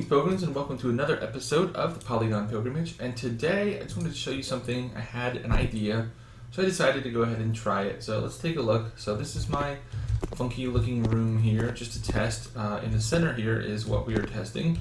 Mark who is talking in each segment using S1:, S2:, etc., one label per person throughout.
S1: Pilgrims, and welcome to another episode of the Polygon Pilgrimage. And today I just wanted to show you something. I had an idea, so I decided to go ahead and try it. So let's take a look. So this is my funky looking room here, just to test. In the center here is what we are testing.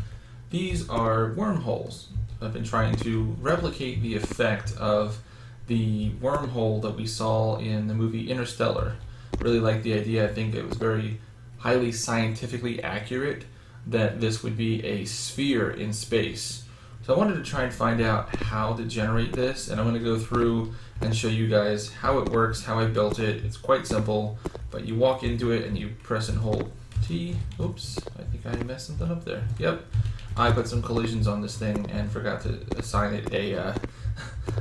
S1: These are wormholes. I've been trying to replicate the effect of the wormhole that we saw in the movie Interstellar. Really like the idea. I think it was very highly scientifically accurate that this would be a sphere in space. So I wanted to try and find out how to generate this, and I'm going to go through and show you guys how it works, how I built it. It's quite simple, but you walk into it and you press and hold T. Oops, I think I messed something up there. Yep, I put some collisions on this thing and forgot to assign it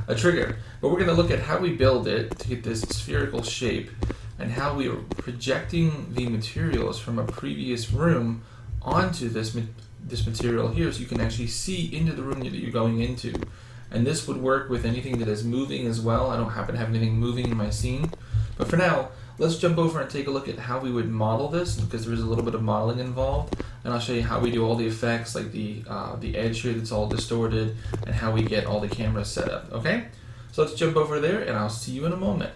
S1: a trigger. But we're going to look at how we build it to get this spherical shape and how we are projecting the materials from a previous room onto this material here, so you can actually see into the room that you're going into. And this would work with anything that is moving as well. I don't happen to have anything moving in my scene, but for now let's jump over and take a look at how we would model this, because there is a little bit of modeling involved, and I'll show you how we do all the effects, like the edge here that's all distorted, and how we get all the cameras set up. Okay, so let's jump over there and I'll see you in a moment.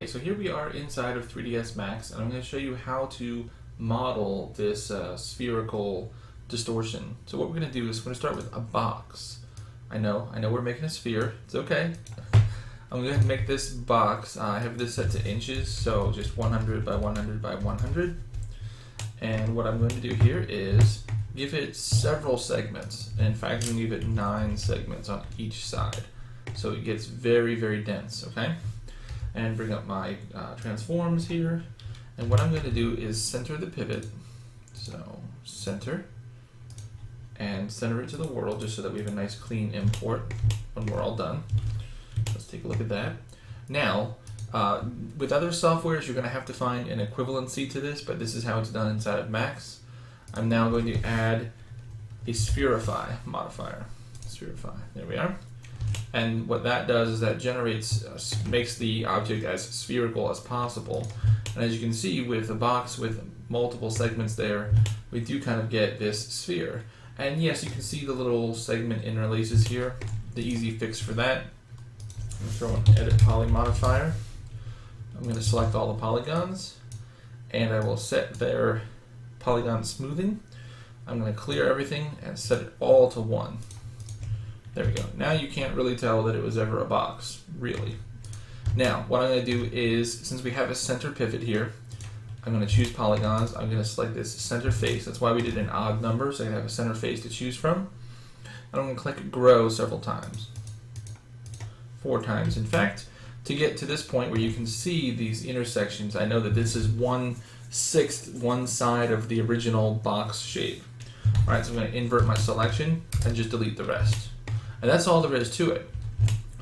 S1: Okay, so here we are inside of 3ds Max, and I'm going to show you how to model this spherical distortion. So what we're going to do is we're going to start with a box. I know we're making a sphere. It's okay. I'm going to make this box. I have this set to inches, so just 100 by 100 by 100. And what I'm going to do here is give it several segments. In fact, I'm going to give it 9 segments on each side, so it gets very, very dense. Okay. And bring up my transforms here. And what I'm going to do is center the pivot, so center, and center it to the world, just so that we have a nice clean import when we're all done. Let's take a look at that. Now, with other softwares, you're going to have to find an equivalency to this, but this is how it's done inside of Max. I'm now going to add a spherify modifier. Spherify, there we are. And what that does is that generates, makes the object as spherical as possible. And as you can see, with a box with multiple segments there, we do kind of get this sphere. And yes, you can see the little segment interlaces here. The easy fix for that, I'm going to throw an edit poly modifier. I'm going to select all the polygons, and I will set their polygon smoothing. I'm going to clear everything and set it all to 1. There we go. Now you can't really tell that it was ever a box, really. Now, what I'm going to do is, since we have a center pivot here, I'm going to choose polygons. I'm going to select this center face. That's why we did an odd number, so I have a center face to choose from. And I'm going to click grow several times. 4 times, in fact, to get to this point where you can see these intersections. I know that this is 1/6 one side of the original box shape. Alright, so I'm going to invert my selection and just delete the rest. And that's all there is to it.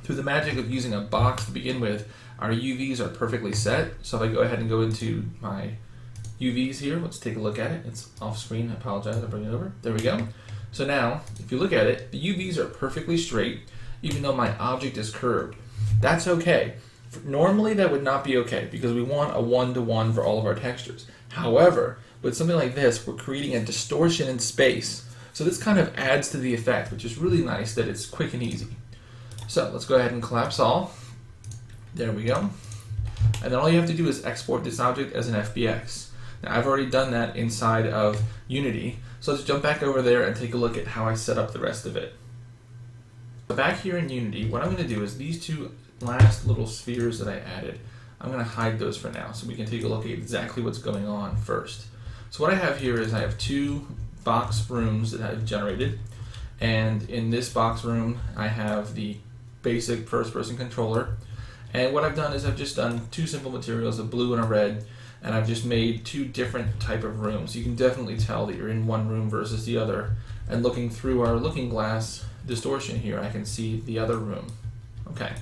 S1: Through the magic of using a box to begin with, our UVs are perfectly set. So if I go ahead and go into my UVs here, let's take a look at it. It's off screen, I apologize, I'll bring it over. There we go. So now, if you look at it, the UVs are perfectly straight, even though my object is curved. That's okay. Normally that would not be okay, because we want a 1-to-1 for all of our textures. However, with something like this, we're creating a distortion in space. So this kind of adds to the effect, which is really nice that it's quick and easy. So let's go ahead and collapse all. There we go. And then all you have to do is export this object as an FBX. Now I've already done that inside of Unity. So let's jump back over there and take a look at how I set up the rest of it. So back here in Unity, what I'm going to do is these 2 last little spheres that I added, I'm going to hide those for now so we can take a look at exactly what's going on first. So what I have here is I have 2 box rooms that I've generated, and in this box room I have the basic first-person controller, and what I've done is I've just done 2 simple materials, a blue and a red, and I've just made 2 different type of rooms. You can definitely tell that you're in one room versus the other, and looking through our looking glass distortion here, I can see the other room. Okay,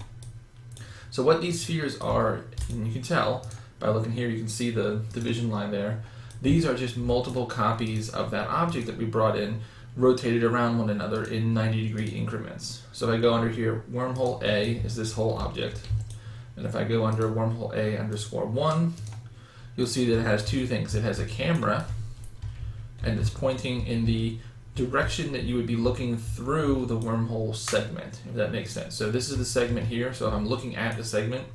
S1: so what these spheres are, and you can tell by looking here, you can see the division line there. These are just multiple copies of that object that we brought in, rotated around one another in 90-degree increments. So if I go under here, wormhole A is this whole object. And if I go under wormhole A_1, you'll see that it has 2 things. It has a camera, and it's pointing in the direction that you would be looking through the wormhole segment, if that makes sense. So this is the segment here, so if I'm looking at the segment,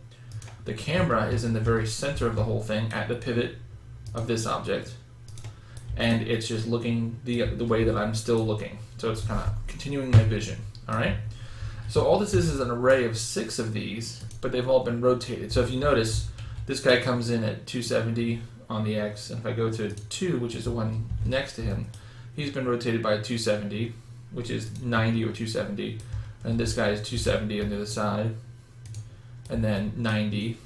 S1: the camera is in the very center of the whole thing at the pivot of this object, and it's just looking the way that I'm still looking. So it's kind of continuing my vision, all right? So all this is an array of 6 of these, but they've all been rotated. So if you notice, this guy comes in at 270 on the X, and if I go to 2, which is the one next to him, he's been rotated by 270, which is 90 or 270, and this guy is 270 on the other side, and then 90,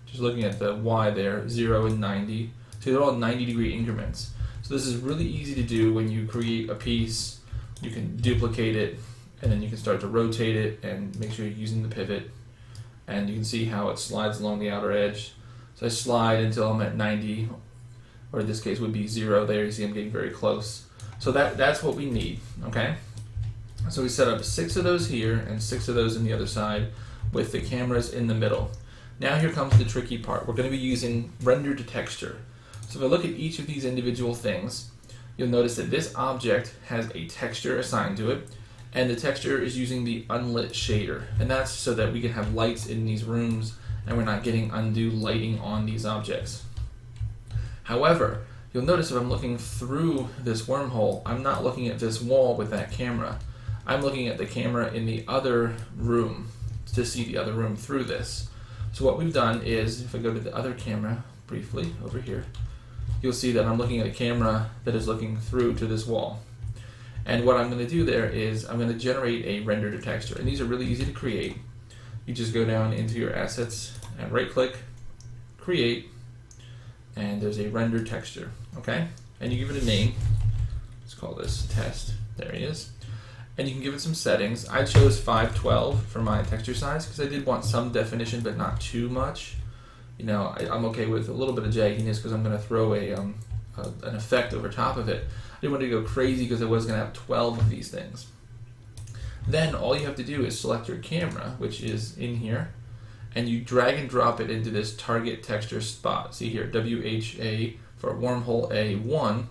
S1: just looking at the Y there, 0 and 90. So they're all 90-degree increments. So this is really easy to do when you create a piece. You can duplicate it, and then you can start to rotate it and make sure you're using the pivot, and you can see how it slides along the outer edge. So I slide until I'm at 90, or in this case would be 0 there. You see I'm getting very close. So that's what we need, okay? So we set up 6 of those here and 6 of those in the other side with the cameras in the middle. Now here comes the tricky part. We're going to be using render to texture. So if I look at each of these individual things, you'll notice that this object has a texture assigned to it, and the texture is using the unlit shader. And that's so that we can have lights in these rooms and we're not getting undue lighting on these objects. However, you'll notice if I'm looking through this wormhole, I'm not looking at this wall with that camera. I'm looking at the camera in the other room to see the other room through this. So what we've done is, if I go to the other camera briefly over here, you'll see that I'm looking at a camera that is looking through to this wall. And what I'm going to do there is I'm going to generate a render to texture. And these are really easy to create. You just go down into your assets and right click, create, and there's a render texture, okay? And you give it a name. Let's call this test. There it is. And you can give it some settings. I chose 512 for my texture size because I did want some definition but not too much. You know, I'm okay with a little bit of jagginess because I'm going to throw an effect over top of it. I didn't want to go crazy because I was going to have 12 of these things. Then all you have to do is select your camera, which is in here, and you drag and drop it into this target texture spot. See here, WHA for wormhole A1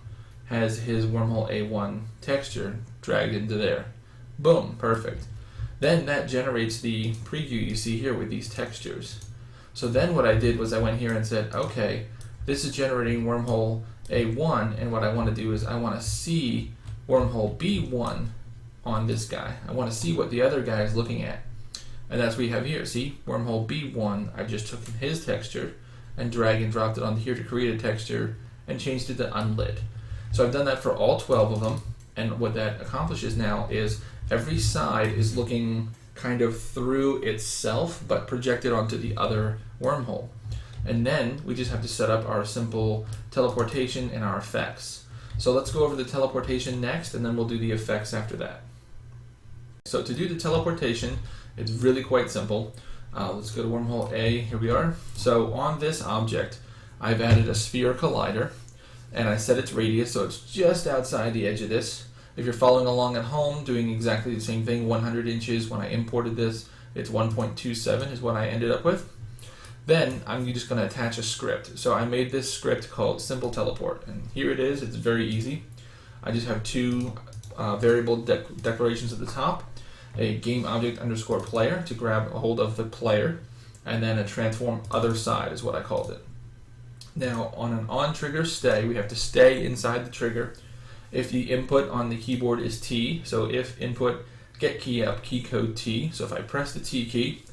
S1: has his wormhole A1 texture dragged into there. Boom, perfect. Then that generates the preview you see here with these textures. So then what I did was I went here and said, okay, this is generating wormhole A1, and what I want to do is I want to see wormhole B1 on this guy. I want to see what the other guy is looking at. And that's what we have here. See, wormhole B1, I just took his texture and drag and dropped it onto here to create a texture and changed it to unlit. So I've done that for all 12 of them, and what that accomplishes now is every side is looking kind of through itself but projected onto the other wormhole. And then we just have to set up our simple teleportation and our effects. So let's go over the teleportation next, and then we'll do the effects after that. So to do the teleportation, it's really quite simple. Let's go to wormhole A, here we are. So on this object, I've added a sphere collider, and I set its radius so it's just outside the edge of this. If you're following along at home, doing exactly the same thing, 100 inches, when I imported this, it's 1.27 is what I ended up with. Then I'm just going to attach a script. So I made this script called Simple Teleport, and here it is. It's very easy. I just have 2 variable declarations at the top, a game object underscore player to grab a hold of the player, and then a transform other side is what I called it. Now on an on trigger stay, we have to stay inside the trigger. If the input on the keyboard is T, so if input get key up, key code T, so if I press the T key,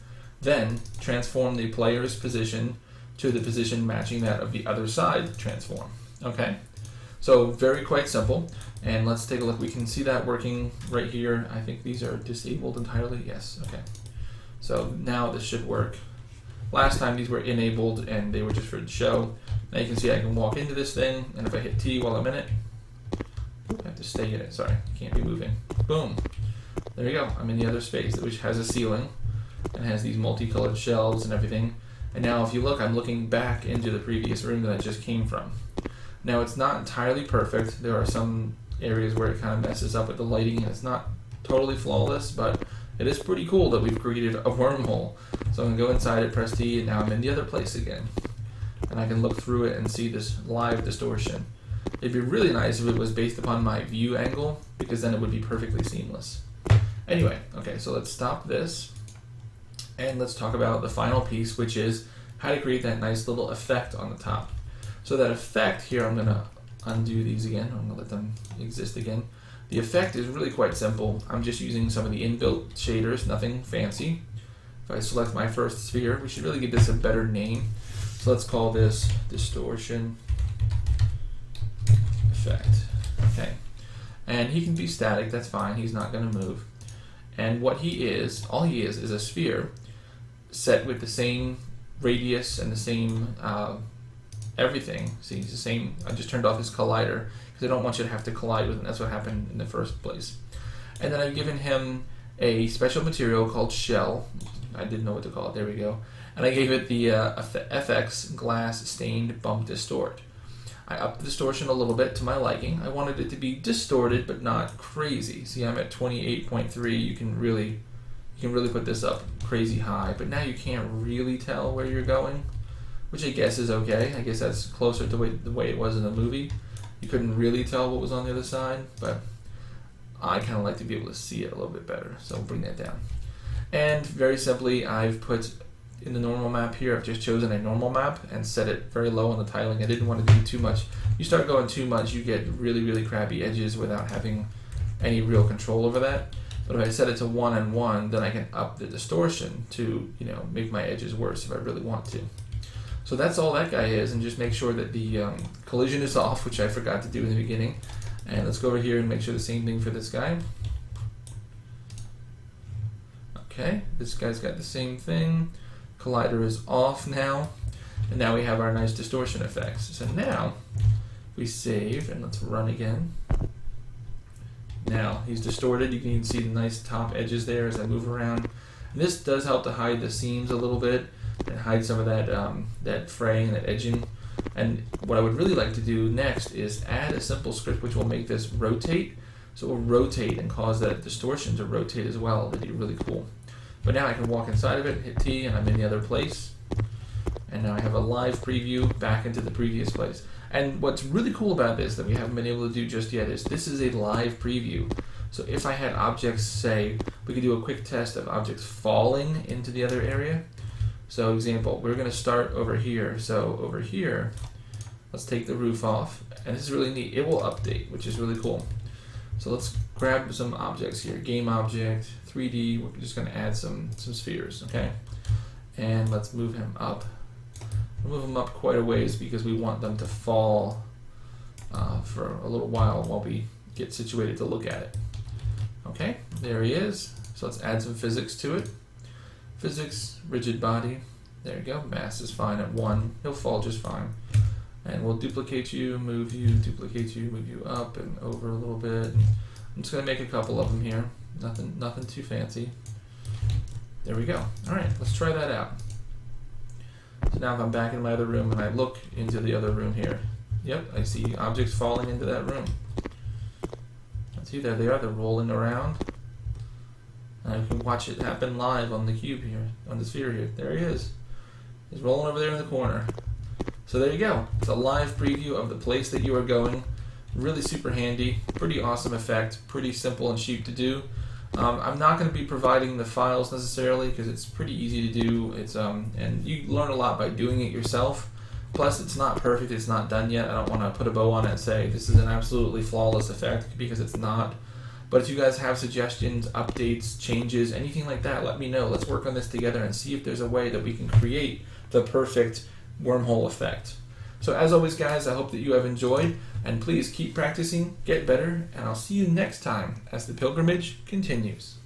S1: then transform the player's position to the position matching that of the other side transform. Okay, so very quite simple. And let's take a look. We can see that working right here. I think these are disabled entirely. Yes, okay. So now this should work. Last time these were enabled and they were just for show. Now you can see I can walk into this thing, and if I hit T while I'm in it, I have to stay in it, sorry, can't be moving. Boom, there you go, I'm in the other space, which has a ceiling and has these multicolored shelves and everything. And now if you look, I'm looking back into the previous room that I just came from. Now it's not entirely perfect. There are some areas where it kind of messes up with the lighting, and it's not totally flawless, but it is pretty cool that we've created a wormhole. So I'm going to go inside it, press T, and now I'm in the other place again. And I can look through it and see this live distortion. It'd be really nice if it was based upon my view angle, because then it would be perfectly seamless. Anyway, okay, so let's stop this, and let's talk about the final piece, which is how to create that nice little effect on the top. So that effect here, I'm going to undo these again. I'm going to let them exist again. The effect is really quite simple. I'm just using some of the inbuilt shaders, nothing fancy. If I select my first sphere, we should really give this a better name. So let's call this distortion effect. Okay. And he can be static, that's fine. He's not going to move. And what he is, all he is a sphere set with the same radius and the same everything. See, it's the same. I just turned off his collider because I don't want you to have to collide with him. That's what happened in the first place. And then I've given him a special material called shell. I didn't know what to call it. There we go. And I gave it the FX glass stained bump distort. I upped the distortion a little bit to my liking. I wanted it to be distorted but not crazy. See, I'm at 28.3. You can really put this up crazy high, but now you can't really tell where you're going, which I guess is okay. I guess that's closer to the way it was in the movie. You couldn't really tell what was on the other side, but I kind of like to be able to see it a little bit better, so we'll bring that down. And very simply, I've put in the normal map here, I've just chosen a normal map and set it very low on the tiling. I didn't want to do too much. You start going too much, you get really, really crappy edges without having any real control over that. But if I set it to 1 and 1, then I can up the distortion to, make my edges worse if I really want to. So that's all that guy is, and just make sure that the collision is off, which I forgot to do in the beginning. And let's go over here and make sure the same thing for this guy. Okay, this guy's got the same thing. Collider is off now, and now we have our nice distortion effects. So now we save and let's run again. Now he's distorted. You can even see the nice top edges there as I move around. And this does help to hide the seams a little bit and hide some of that fraying and that edging. And what I would really like to do next is add a simple script which will make this rotate. So it will rotate and cause that distortion to rotate as well. That'd be really cool. But now I can walk inside of it, hit T, and I'm in the other place. And now I have a live preview back into the previous place. And what's really cool about this that we haven't been able to do just yet is this is a live preview. So if I had objects, say, we could do a quick test of objects falling into the other area. So example, we're going to start over here. So over here, let's take the roof off. And this is really neat. It will update, which is really cool. So let's grab some objects here. Game object, 3D. We're just going to add some spheres, okay? And let's move him up. We'll move them up quite a ways because we want them to fall for a little while we get situated to look at it. Okay, there he is. So let's add some physics to it. Physics, rigid body. There you go. Mass is fine at 1. He'll fall just fine. And we'll duplicate you, move you, duplicate you, move you up and over a little bit. I'm just going to make a couple of them here. Nothing too fancy. There we go. All right, let's try that out. So now if I'm back in my other room and I look into the other room here, yep, I see objects falling into that room. Let's see, there they are. They're rolling around. And I can watch it happen live on the cube here, on the sphere here. There he is. He's rolling over there in the corner. So there you go. It's a live preview of the place that you are going. Really super handy. Pretty awesome effect. Pretty simple and cheap to do. I'm not going to be providing the files necessarily because it's pretty easy to do. It's and you learn a lot by doing it yourself. Plus, it's not perfect. It's not done yet. I don't want to put a bow on it and say this is an absolutely flawless effect because it's not. But if you guys have suggestions, updates, changes, anything like that, let me know. Let's work on this together and see if there's a way that we can create the perfect wormhole effect. So as always, guys, I hope that you have enjoyed, and please keep practicing, get better, and I'll see you next time as the pilgrimage continues.